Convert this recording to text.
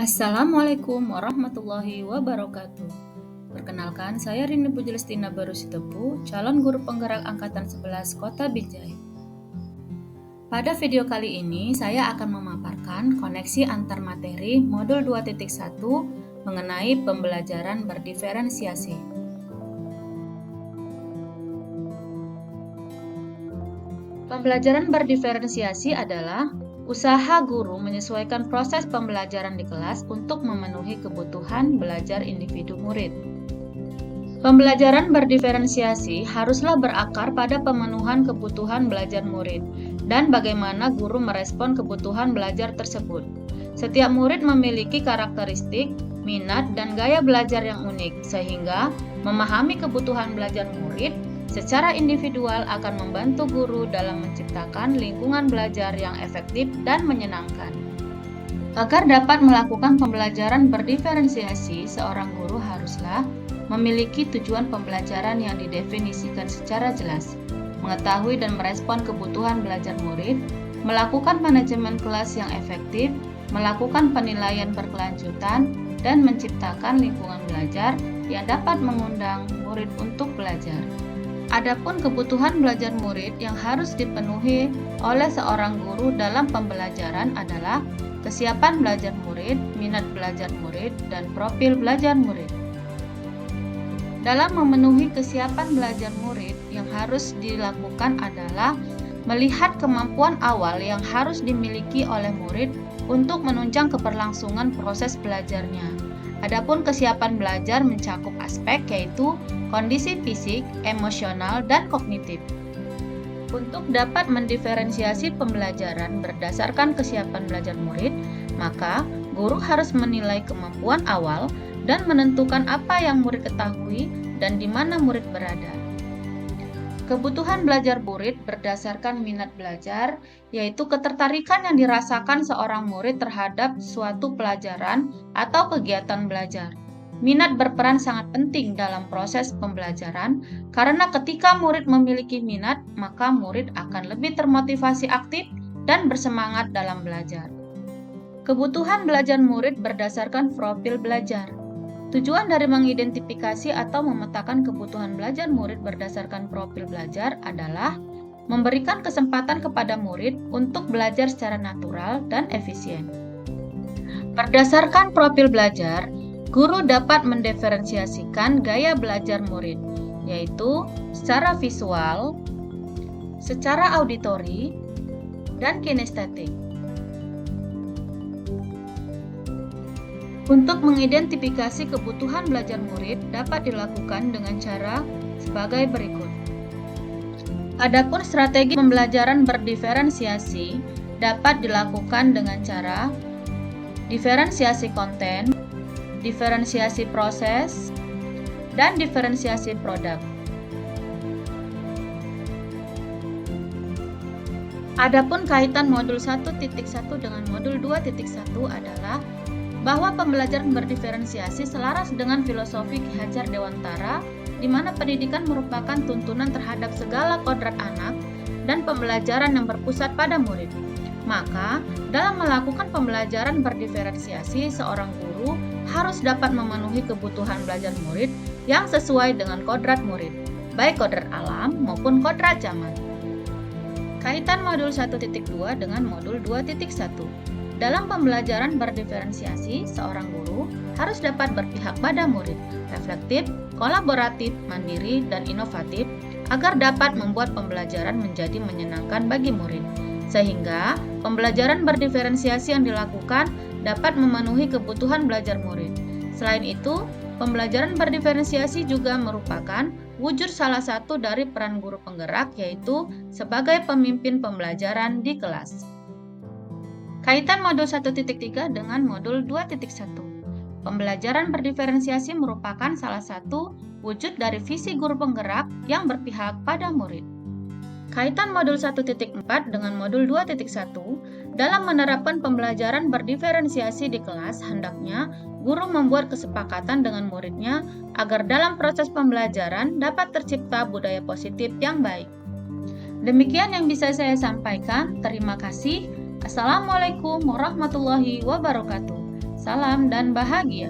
Assalamualaikum warahmatullahi wabarakatuh. Perkenalkan, saya Rini Pujelestina Barusitepu, calon guru penggerak Angkatan 11 Kota Binjai. Pada video kali ini, saya akan memaparkan koneksi antar materi modul 2.1 mengenai pembelajaran berdiferensiasi. Pembelajaran berdiferensiasi adalah usaha guru menyesuaikan proses pembelajaran di kelas untuk memenuhi kebutuhan belajar individu murid. Pembelajaran berdiferensiasi haruslah berakar pada pemenuhan kebutuhan belajar murid dan bagaimana guru merespon kebutuhan belajar tersebut. Setiap murid memiliki karakteristik, minat, dan gaya belajar yang unik, sehingga memahami kebutuhan belajar murid secara individual akan membantu guru dalam menciptakan lingkungan belajar yang efektif dan menyenangkan. Agar dapat melakukan pembelajaran berdiferensiasi, seorang guru haruslah memiliki tujuan pembelajaran yang didefinisikan secara jelas, mengetahui dan merespon kebutuhan belajar murid, melakukan manajemen kelas yang efektif, melakukan penilaian berkelanjutan, dan menciptakan lingkungan belajar yang dapat mengundang murid untuk belajar. Adapun kebutuhan belajar murid yang harus dipenuhi oleh seorang guru dalam pembelajaran adalah kesiapan belajar murid, minat belajar murid, dan profil belajar murid. Dalam memenuhi kesiapan belajar murid, yang harus dilakukan adalah melihat kemampuan awal yang harus dimiliki oleh murid untuk menunjang keberlangsungan proses belajarnya. Adapun kesiapan belajar mencakup aspek yaitu kondisi fisik, emosional, dan kognitif. Untuk dapat mendiferensiasi pembelajaran berdasarkan kesiapan belajar murid, maka guru harus menilai kemampuan awal dan menentukan apa yang murid ketahui dan di mana murid berada. Kebutuhan belajar murid berdasarkan minat belajar, yaitu ketertarikan yang dirasakan seorang murid terhadap suatu pelajaran atau kegiatan belajar. Minat berperan sangat penting dalam proses pembelajaran, karena ketika murid memiliki minat, maka murid akan lebih termotivasi aktif dan bersemangat dalam belajar. Kebutuhan belajar murid berdasarkan profil belajar. Tujuan dari mengidentifikasi atau memetakan kebutuhan belajar murid berdasarkan profil belajar adalah memberikan kesempatan kepada murid untuk belajar secara natural dan efisien. Berdasarkan profil belajar, guru dapat mendiferensiasikan gaya belajar murid, yaitu secara visual, secara auditori, dan kinestetik. Untuk mengidentifikasi kebutuhan belajar murid dapat dilakukan dengan cara sebagai berikut. Adapun strategi pembelajaran berdiferensiasi dapat dilakukan dengan cara diferensiasi konten, diferensiasi proses, dan diferensiasi produk. Adapun kaitan modul 1.1 dengan modul 2.1 adalah bahwa pembelajaran berdiferensiasi selaras dengan filosofi Ki Hajar Dewantara, di mana pendidikan merupakan tuntunan terhadap segala kodrat anak dan pembelajaran yang berpusat pada murid. Maka, dalam melakukan pembelajaran berdiferensiasi, seorang guru harus dapat memenuhi kebutuhan belajar murid yang sesuai dengan kodrat murid, baik kodrat alam maupun kodrat zaman. Kaitan modul 1.2 dengan modul 2.1. Dalam pembelajaran berdiferensiasi, seorang guru harus dapat berpihak pada murid, reflektif, kolaboratif, mandiri, dan inovatif agar dapat membuat pembelajaran menjadi menyenangkan bagi murid, sehingga pembelajaran berdiferensiasi yang dilakukan dapat memenuhi kebutuhan belajar murid. Selain itu, pembelajaran berdiferensiasi juga merupakan wujud salah satu dari peran guru penggerak, yaitu sebagai pemimpin pembelajaran di kelas. Kaitan modul 1.3 dengan modul 2.1. Pembelajaran berdiferensiasi merupakan salah satu wujud dari visi guru penggerak yang berpihak pada murid. Kaitan modul 1.4 dengan modul 2.1, dalam menerapkan pembelajaran berdiferensiasi di kelas, hendaknya guru membuat kesepakatan dengan muridnya agar dalam proses pembelajaran dapat tercipta budaya positif yang baik. Demikian yang bisa saya sampaikan. Terima kasih. Assalamualaikum warahmatullahi wabarakatuh. Salam dan bahagia.